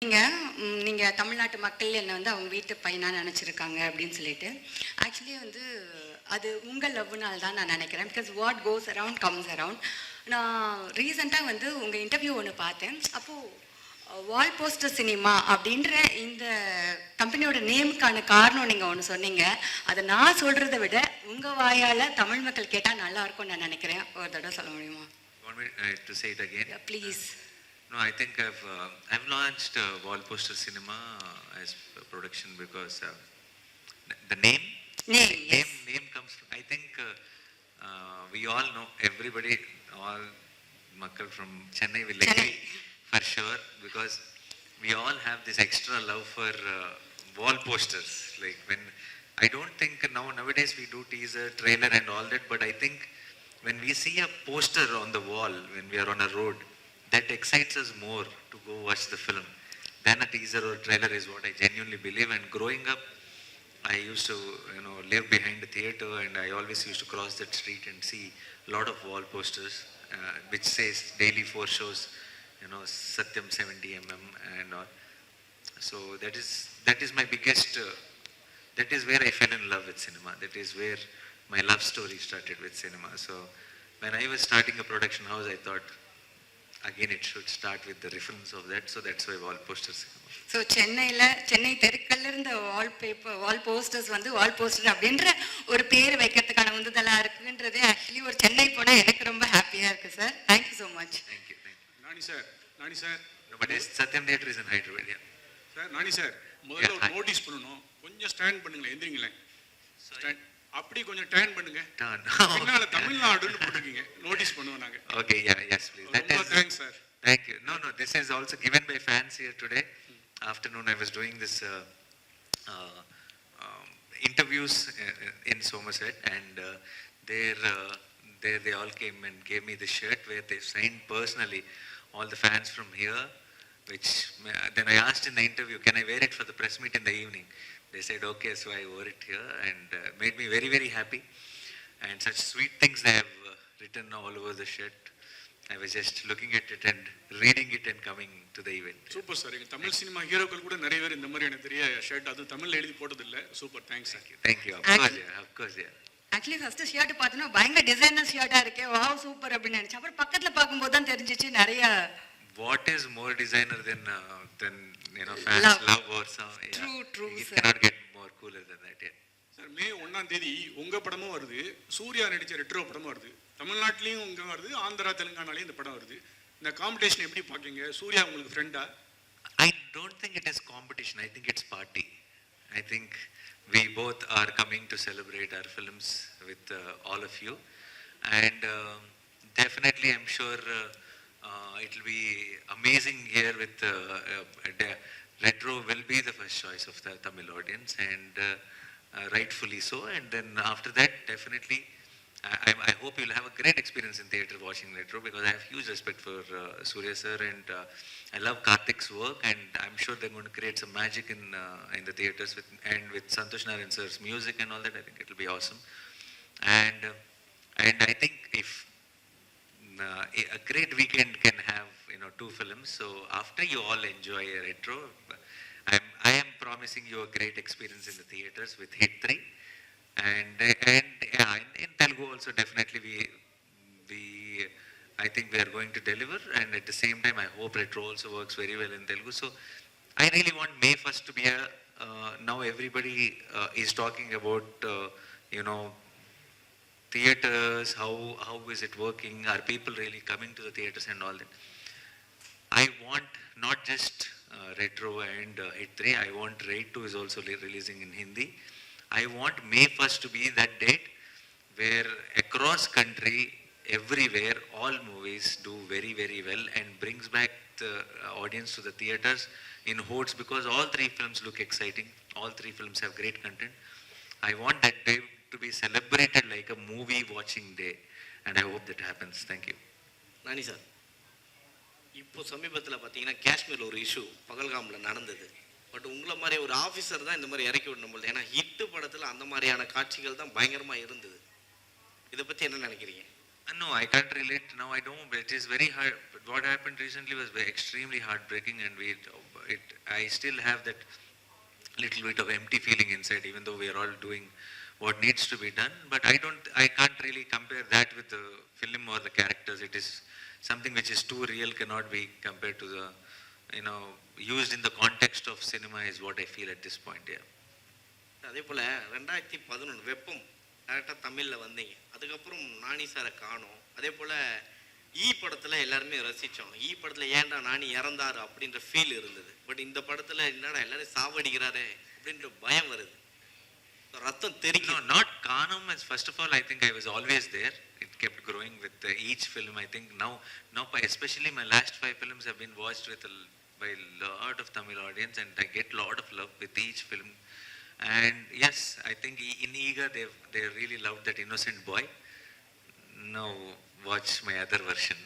நீங்கள் தமிழ்நாட்டு மக்கள் என்னை வந்து அவங்க வீட்டு பையனாக நினச்சிருக்காங்க அப்படின்னு சொல்லிட்டு ஆக்சுவலி வந்து அது உங்கள் லவ்னால் தான் நான் நினைக்கிறேன். Because what goes around comes around. நான் ரீசெண்டாக வந்து உங்கள் இன்டர்வியூ ஒன்று பார்த்தேன். அப்போது வால் போஸ்டர் சினிமா அப்படின்ற இந்த கம்பெனியோட நேமுக்கான காரணம் நீங்கள் ஒன்று சொன்னீங்க. அதை நான் சொல்கிறத விட உங்கள் வாயால் தமிழ் மக்கள் கேட்டால் நல்லா இருக்கும்னு நான் நினைக்கிறேன். ஒரு தடவை சொல்ல முடியுமா? Please. No, I think I've launched Wall Poster Cinema as a production because the name comes from, I think we all know, everybody, all makkal from Chennai will agree for sure, because we all have this extra love for wall posters. Like when, I don't think nowadays we do teaser, trailer and all that, but I think when we see a poster on the wall, when we are on a road, that excites us more to go watch the film than a teaser or trailer is what I genuinely believe. And growing up, I used to live behind the theatre, and I always used to cross that street and see a lot of wall posters which says daily 4 shows, Satyam 70mm and all. So that is my biggest that is where I fell in love with cinema. That is where my love story started with cinema. So when I was starting a production house, I thought again it should start with the reference of that. So that's why Wall Poster Cinema. So Chennai தெருக்கல்ல இருந்த wall posters வந்து wall poster அப்படின்ற ஒரு பேர் வைக்கிறதுக்கான உந்துதலாக இருக்குன்றது actually ஒரு சென்னை போனால் எனக்கு ரொம்ப ஹாப்பியாக இருக்குது sir. Thank you so much. Thank you. Nani sir but Sathyam theatre is in Hyderabad. Sir Nani sir, முதல்ல ஒரு நோட்டீஸ் பண்ணணும். கொஞ்சம் ஸ்டாண்ட் பண்ணுங்களேன், எந்திரிங்களேன். ஸ்டாண்ட் அப்படி கொஞ்சம் டர்ன் பண்ணுங்க. பின்னால தமிழ்நாடுன்னு போட்டுக்கீங்க, நோட்டீஸ் பண்ணுவோம் நாங்க. Okay, yes please. Thanks sir. Thank you. No, this is also given by fans here today. Afternoon I was doing this interviews in Somerset, and there they all came and gave me the shirt where they signed personally all the fans from here, which then I asked in the interview, can I wear it for the press meet in the evening? They said okay, so I wore it here, and made me very, very happy. And such sweet things they have written all over the shirt. I was just looking at it and reading it and coming to the event. Super sir. எங்க Tamil cinema ஹீரோக்கள் கூட நிறைய பேர் இந்த மாதிரி எனக்கு தெரிய shirt அது தமிழ்ல எழுதி போட்டது இல்ல. Super, thanks sir. Thank you. Of course. Actually first shirt பார்த்தோன்னா பயங்கர டிசைனர் ஷர்ட்டாக இருக்கே, வாவ் சூப்பர் அப்படின்னு நினச்சேன். அப்புறம் பக்கத்தில் பார்க்கும்போது தான் தெரிஞ்சிச்சு நிறைய. What is more designer than fans love or some? True. It cannot get more cooler than that. Yeah. Sir, May 1 உங்க படமும் வருது, சூர்யா நடிச்ச ரெட்ரோ படமும் வருது. தமிழ்நாட்டிலையும் இங்க வருது, ஆந்திரா தெலுங்கானாலையும் இந்த படம் வருது. இந்த காம்படிஷன் எப்படி பாக்கீங்க? சூர்யா உங்களுக்கு ஃப்ரெண்டா? I don't think it is competition. I think it's party. I think we both are coming to celebrate our films with all of you, and definitely I'm sure it will be amazing here with retro will be the first choice of the Tamil audience, and rightfully so. And then after that, definitely I hope you'll have a great experience in theatre watching retro, because I have huge respect for Surya sir, and I love Karthik's work, and I'm sure they're going to create some magic in the theatres with Santosh Narayan sir's music and all that. I think it will be awesome, and I think if a great weekend can have 2 films. So after you all enjoy a retro, I am promising you a great experience in the theatres with Hit 3, and in Telugu also definitely we I think we are going to deliver, and at the same time I hope retro also works very well in Telugu. So I really want May 1st to be now everybody is talking about theatres, how is it working, are people really coming to the theatres and all that. I want not just retro and Hit 3, I want Raid 2 is also releasing in Hindi. I want May 1st to be that date where across country, everywhere, all movies do very, very well and brings back the audience to the theatres in hordes, because all 3 films look exciting, all 3 films have great content. I want that day to be celebrated like a movie watching day, and I hope that happens. Thank you. Nani sir, இப்போ சமீபத்தில் பார்த்தீங்கன்னா காஷ்மீரில் ஒரு issue பகல்காமில் நடந்தது. But உங்களை மாதிரி ஒரு officer தான் இந்த மாதிரி இறக்கி விடணும் போது, ஏன்னா ஹிட்டு படத்தில் அந்த மாதிரியான காட்சிகள் தான் பயங்கரமாக இருந்தது. இதை பற்றி என்ன நினைக்கிறீங்க? No, I can't relate now. I don't. It is very hard. But what happened recently was extremely heartbreaking, and I still have that little bit of empty feeling inside, even though we are all doing what needs to be done. But I can't really compare that with the film or the characters. It is something which is too real, cannot be compared to the, used in the context of cinema is what I feel at this point, yeah. அதே போல் 2011 வெப்பம் டேரெக்டாக தமிழில் வந்தீங்க, அதுக்கப்புறம் நானி சாரை காணோம். அதே போல் படத்தில் எல்லாருமே ரசித்தோம். படத்தில் ஏன்டா நானி இறந்தாரு அப்படின்ற ஃபீல் இருந்தது. பட் இந்த படத்தில் என்னடா எல்லாரும் சாவடிக்கிறாரே அப்படின்ற பயம் வருது, ரத்தம் தெரிக்கும். Not Kanam, as first of all, I think I was always there. It kept growing with each film. I think now, especially my last 5 films have been watched by a lot of Tamil audience, and I get a lot of love with each film. And yes, I think in Eager they really loved that innocent boy. Now watch my other version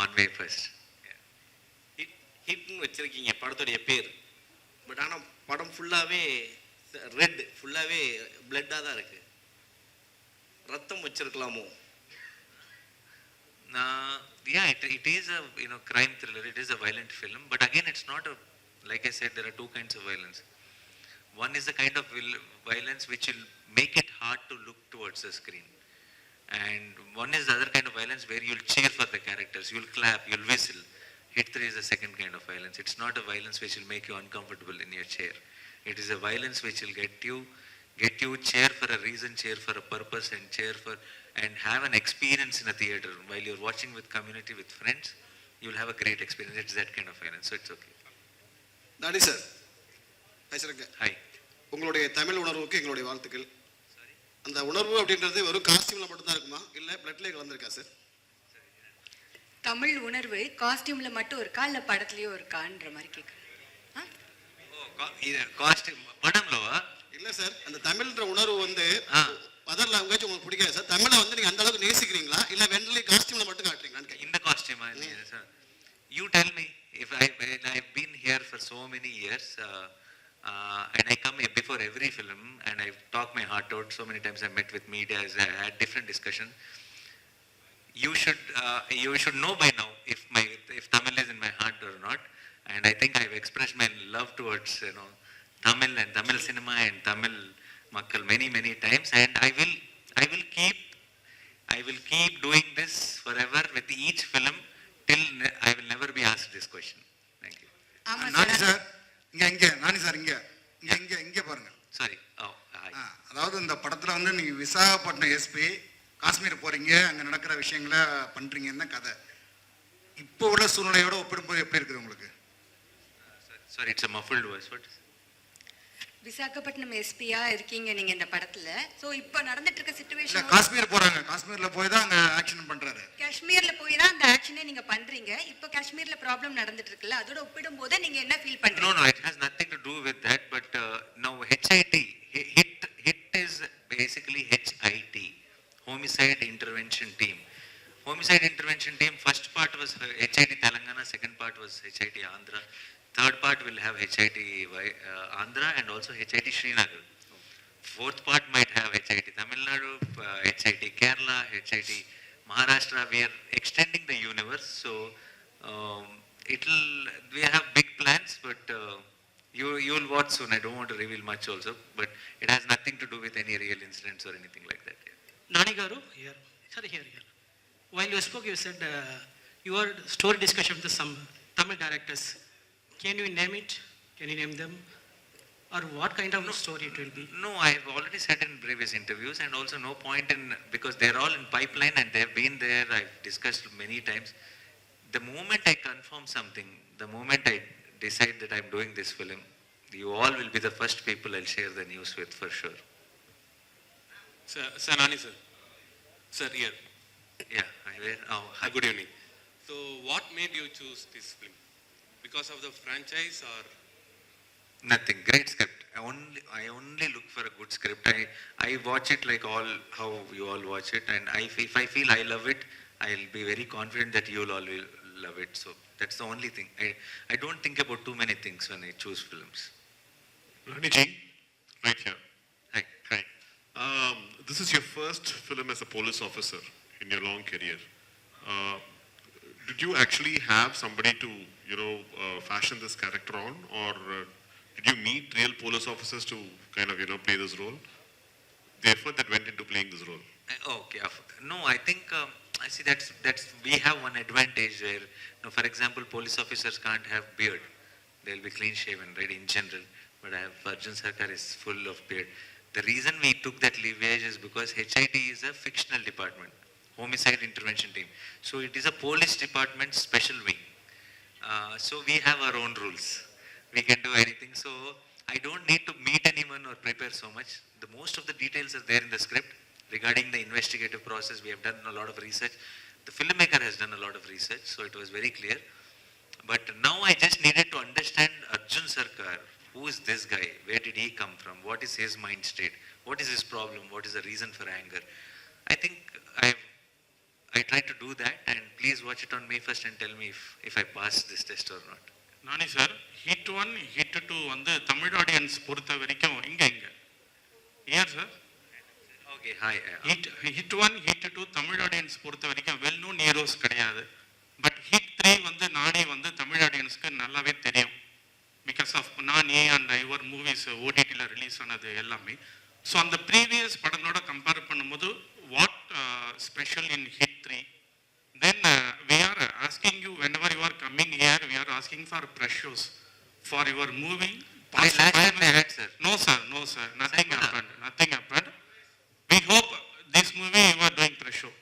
on May 1st. ஹிட்னு வச்சிருக்கீங்க படத்துடைய பேர். But ஆனால் படம் ஃபுல்லாகவே red, ஃபுல்லாகவே பிளட்டாக தான் இருக்கு. ரத்தம் வச்சிருக்கலாமோ? Yeah, it is a crime thriller. It is a violent film, but again, it's not a, like I said, there are 2 kinds of violence. One is the kind of violence which will make it hard to look towards the screen, and one is the other kind of violence where you'll cheer for the characters, you'll clap, you'll whistle. Hit 3 is the second kind of violence. It's not a violence which will make you uncomfortable in your chair. It is a violence which will get you cheer for a reason, cheer for a purpose, and have an experience in a theater. While you're watching with community, with friends, you'll have a great experience. It's that kind of violence, so it's okay. Nani sir பேசுகிறேங்க. Hi. உங்களுடைய தமிழ் உணர்வுக்கு எங்களுடைய வாழ்த்துக்கள். அந்த உணர்வு அப்படின்றது வெறும் காஸ்டியூமில் மட்டும்தான் இருக்குமா, இல்லை பிளட்லேயே கலந்துருக்கா சார்? தமிழ் உணர்வு காஸ்டியூமில் மட்டும் இருக்கா இல்லை படத்துலையும் இருக்கான்ற மாதிரி கேட்குறேன். காஸ்டியூம் படம்லோ இல்லை சார், அந்த தமிழ்ன்ற உணர்வு வந்து அதர் லாங்குவேஜ் உங்களுக்கு பிடிக்காது சார். தமிழை வந்து நீங்கள் அந்த அளவுக்கு நேசிக்கிறீங்களா, இல்லை வெண்டலி காஸ்டியூமில் மட்டும் காட்டுறீங்களான்னு? இந்த காஸ்டியூமா? Sir, you tell me. If I've been here for so many years, and I come here before every film, and I've talked my heart out so many times. I met with media, I had different discussion. You should know by now if Tamil is in my heart or not. And I think I've expressed my love towards Tamil and Tamil cinema and Tamil makkal many times, and I will keep doing this forever with each film till I will never be asked this question. Thank you. Nani sir இங்க பாருங்க. Sorry. Oh, hi. அதாவது இந்த படத்துல வந்து நீங்க Visakhapatnam SP, Kashmir போறீங்க, அங்க நடக்கிற விஷயங்களை பண்றீங்கன்னு கதை. இப்போ உள்ள சூழ்நிலையோட ஒப்பிடும்போது எப்படி இருக்குது உங்களுக்கு? Sorry, it's a muffled voice. What? Visakhapatnam எஸ்பியா இருக்கீங்க நீங்க இந்த படத்துல. சோ இப்போ நடந்துட்டு இருக்க சிச்சுவேஷன், காஷ்மீர் போறாங்க, காஷ்மீர்ல போய் தான் அங்க ஆக்ஷன் பண்றாரு. காஷ்மீர்ல போய் தான் அந்த ஆக்ஷனே நீங்க பண்றீங்க. இப்போ காஷ்மீர்ல ப்ராப்ளம் நடந்துட்டு இருக்குல்ல, அதோட ஒப்பிடும்போது நீங்க என்ன ஃபீல் பண்றீங்க? No, it has nothing to do with that. But now HIT is basically HIT, Homicide Intervention Team. Homicide Intervention Team, first part was HIT Telangana, second part was HIT Andhra. Third part will have HIT Andhra and also HIT Srinagar. Fourth part might have HIT Tamil Nadu, HIT Kerala, HIT Maharashtra. We are extending the universe, so we have big plans, but you'll watch soon. I don't want to reveal much also, but it has nothing to do with any real incidents or anything like that. Nani Garu, here. Sorry, here. While you spoke, you said your story discussion with some Tamil directors. Can you name it? Can you name them? Or what kind of story it will be? No, I have already said in previous interviews, and also no point in, because they're all in pipeline and they've been there, I've discussed many times. The moment I confirm something, the moment I decide that I'm doing this film, you all will be the first people I'll share the news with for sure. Sir, Nani sir. Sir, here. Yeah, hi. Good evening. So, what made you choose this film? Because of the franchise or? Nothing. Great script. I only look for a good script. I watch it like how you all watch it, and if I feel I love it, I'll be very confident that you'll all will love it. So that's the only thing. I don't think about too many things when I choose films. Rani ji, right here. Hi. Hi. This is your first film as a police officer in your long career. did you actually have somebody to, fashion this character on, or did you meet real police officers to kind of, play this role? The effort that went into playing this role. Okay. No, I think I see that's we have one advantage where, for example, police officers can't have beard; they'll be clean shaven, right, in general. But Arjun Sarkar is full of beard. The reason we took that leverage is because HIT is a fictional department, homicide intervention team. So it is a police department special wing. So we have our own rules. We can do anything. So I don't need to meet anyone or prepare so much. The most of the details are there in the script. Regarding the investigative process, we have done a lot of research. The filmmaker has done a lot of research, so it was very clear. But now I just needed to understand Arjun Sarkar. Who is this guy? Where did he come from? What is his mind state? What is his problem? What is the reason for anger? I think I tried to do that, and please watch it on May 1st and tell me if I pass this test or not. நானே sir hit 1 hit 2 வந்து Tamil audience பொறுத்த வரைக்கும் இங்க ஏன் sir Okay, hi. Hit 1 hit 2 Tamil audience பொறுத்த வரைக்கும் well known heroes கிடையாது. But hit 3 வந்து நானே வந்து தமிழ் ஆடியன்ஸ்க்கு நல்லாவே தெரியும். பிகாஸ் ஆஃப் நானே அண்ட் யுவர் மூவிஸ் ஓடிடியில் ரிலீஸ் ஆனது எல்லாமே. ஸோ அந்த ப்ரீவியஸ் படங்களோட கம்பேர் பண்ணும்போது what special in hit 3? Then we are asking you, whenever you are coming here, we are asking for pressures for your movie. Sir. No sir, nothing happened. We hope this movie you are doing pressure.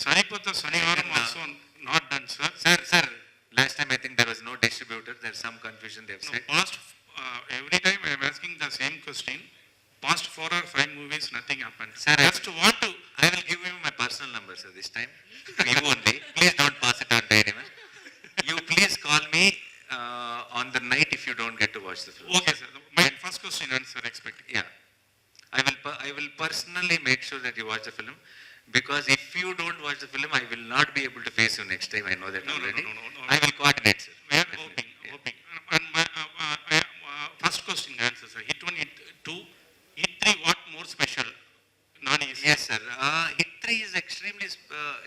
Saripatha Sanivaram also not done, sir. Sir, last time I think there was no distributor. There's some confusion they have said. Past, every time I am asking the same question. Past 4 or 5 movies, nothing happened. Sir, just want to. I will give you my personal number, sir, this time. You only. Please don't pass it on to anyone. You please call me on the night if you don't get to watch the film. Okay, sir. My first question answer expected. Yeah. I will personally make sure that you watch the film, because if you don't watch the film, I will not be able to face you next time. I know that already. No. I will coordinate, sir. We are Definitely. hoping. And my first question answer, sir. Hit 1, hit 2, hit 3. What more special? Nani. Yes, sir. Hit 3 is extremely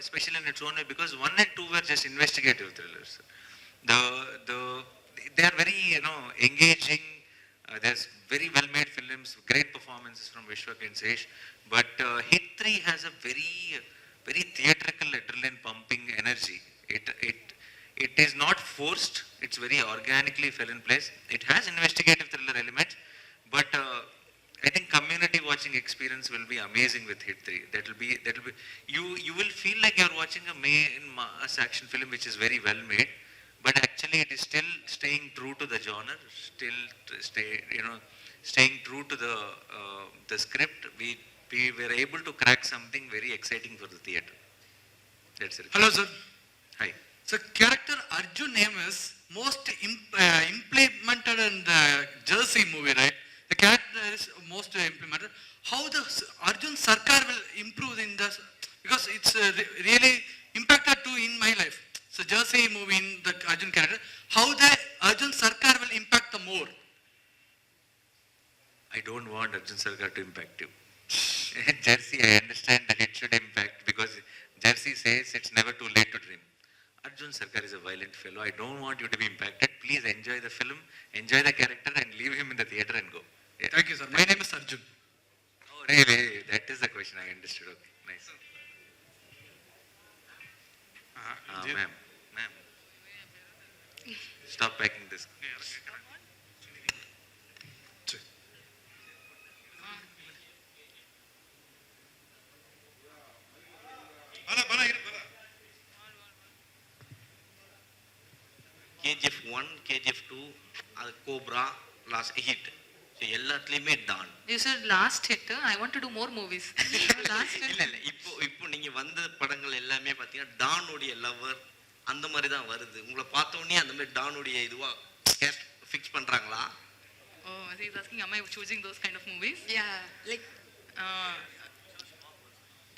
special in its own way, because 1 and 2 were just investigative thrillers. They are very engaging. There's very well made films, great performances from Vishwak and Sesh. But Hit 3 has a very theatrical, adrenaline pumping energy. It is not forced. It's very organically fell in place. It has investigative thriller elements, but I think community watching experience will be amazing with Hit 3. That will be you will feel like you're watching a mass action film which is very well made, but actually it is still staying true to the genre, staying true to the script. We were able to crack something very exciting for the theater. That's it. Hello, sir. Hi. So, character Arjun name is most implemented in the Jersey movie, right? The character is most implemented. How the Arjun Sarkar will improve in this? Because it's really impacted too in my life. So, Jersey movie in the Arjun character, how the Arjun Sarkar will impact the more? I don't want Arjun Sarkar to impact you. Jersey, I understand that it should impact, because Jersey says it's never too late to dream. Arjun Sarkar is a violent fellow. I don't want you to be impacted. Please enjoy the film, enjoy the character, and leave him in the theater and go. Yeah. Thank you, sir. My name is Arjun. Oh, really? That is the question. I understood. Okay, nice. Ma'am. Stop packing this. KGF 1, KGF 2, Cobra, last hit. So எல்லாத்துலயுமே Don. You said last hit. I want to do more movies. Last hit. இல்ல இப்போ நீங்க வந்த படங்கள் எல்லாமே பாத்தீங்கன்னா டானுடைய lower அந்த மாதிரி தான் வருது. உங்களை பார்த்த உடனே அந்த மாதிரி டானுடைய இதுவா கேஸ்ட் ஃபிக்ஸ் பண்றாங்களா? Oh, he's asking, am I choosing those kind of movies? Yeah, like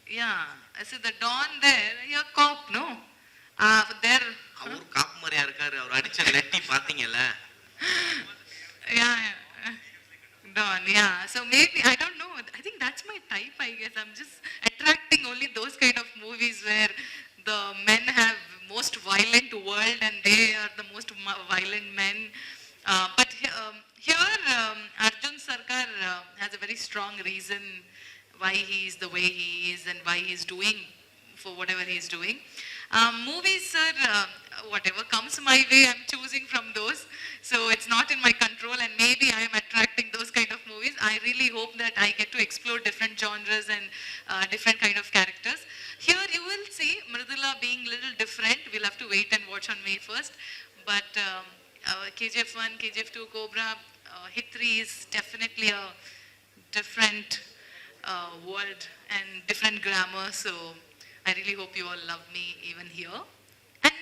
Yeah, I said the Don there, you're cop, no? There. அவர் காப் மாதிரியா இருக்காரு. அவர் அடிச்ச லெட்டி பாத்தீங்கல்ல? Yeah. Don, yeah. So maybe, I don't know, I think that's my type, I guess. I'm just attracting only those kind of movies where the men have most violent world and they are the most violent men. But here, Arjun Sarkar has a very strong reason why he is the way he is and why he is doing for whatever he is doing. Movies, sir, whatever comes my way, I'm choosing from those. So it's not in my control, and maybe I am attracting those kind of movies. I really hope that I get to explore different genres and different kind of characters. Here you will see Mridula being little different. We'll have to wait and watch on May 1st. But KGF 1, KGF 2, Cobra, Hit 3 is definitely a different world and different grammar. So I really hope you all love me even here. And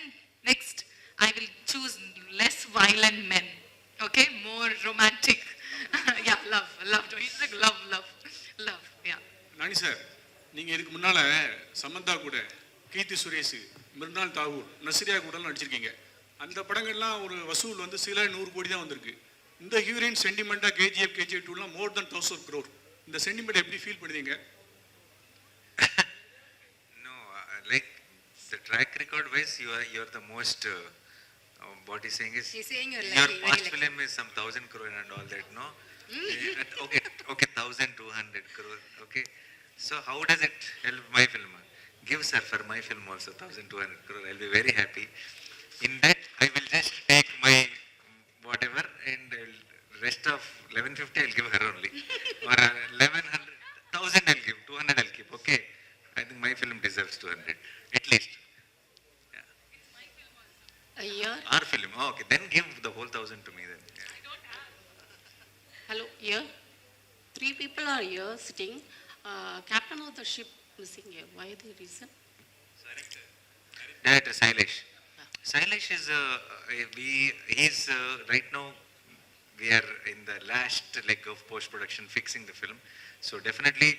next, I will choose less violent men. Okay, more romantic. Yeah, love, it's like love, yeah. Nani sir, நீங்கள் இதுக்கு முன்னால் சமந்தா கூட, கீர்த்தி சுரேஷ், மிருனால் தாகூர், நஸ்ரியா கூடலாம் நடிச்சிருக்கீங்க. அந்த படங்கள்லாம் ஒரு வசூல் வந்து சில 100 கோடி தான் வந்திருக்கு. இந்த ஹீரோயின் சென்டிமெண்ட்டாக கேஜிஎஃப் KGF 2லாம் more than 1000 crore. இந்த சென்டிமெண்ட் எப்படி ஃபீல் பண்ணுவீங்க? Like the track record wise, you are the most. What he's saying is, He's saying you're your lucky, very past lucky. film is some 1000 crore and all that, no? Okay, 1200 crore. Okay, so how does it help my film? Give sir for my film also 1200 crore. I'll be very happy. In that, I will just take my whatever and rest of 1150 I'll give her only, or 1100, 1000 I'll give, 200 I'll keep. Okay. I think my film deserves 200, at least. A year? Our film, oh, okay. Then give the whole 1000 to me then. Yeah. Hello, here. 3 people are here sitting. Captain of the ship missing here. Why the reason? Director Sailesh. Sailesh is, he's right now, we are in the last leg of post-production fixing the film. So definitely,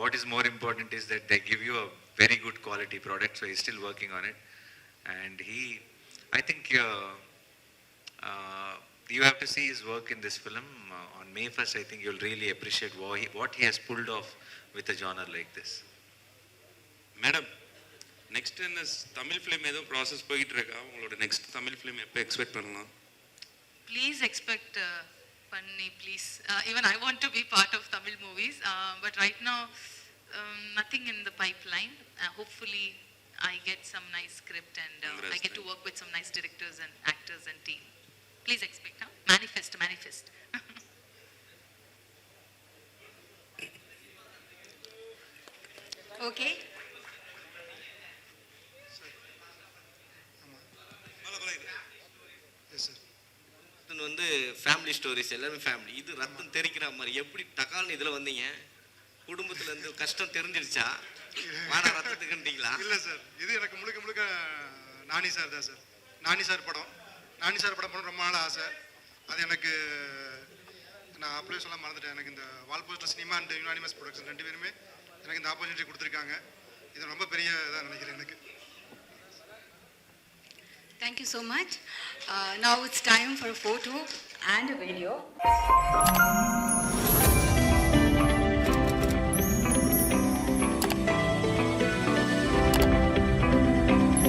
what is more important is that they give you a very good quality product, so he's still working on it. And I think you have to see his work in this film. On May 1st, I think you'll really appreciate what he has pulled off with a genre like this. Madam, next என்ன Tamil film ஏதோ process போயிட்டு இருக்கா? உங்களோட next Tamil film எப்போ expect பண்ணலாம்? Please expect Panni, please. Even I want to be part of Tamil movies, but right now, nothing in the pipeline. Hopefully, I get some nice script and I get to work with some nice directors and actors and team. Please expect, huh? Manifest. Okay. இது வந்து family stories, எல்லாமே family. இது ரத்தம் தெரிக்கிற மாதிரி எப்படி டக்கால்னு இதில் வந்தீங்க? குடும்பத்துல இருந்து கஷ்டம் தெரிஞ்சிருச்சா? வாடா ரத்தத்துக்குன்றீங்களா? இல்லை சார், இது எனக்கு முழுக்க நானி சார் தான் சார். நானி சார் படம் பண்ண ரொம்ப நாள் ஆசை. அது எனக்கு நான் அப்படியே சொல்ல மறந்துட்டேன். எனக்கு இந்த wall poster cinema and unanimous production 2 பேருமே எனக்கு இந்த ஆப்பர்ச்சுனிட்டி கொடுத்துருக்காங்க. இது ரொம்ப பெரிய இதாக நினைக்கிறேன் எனக்கு. Thank you so much. Now it's time for a photo and a video.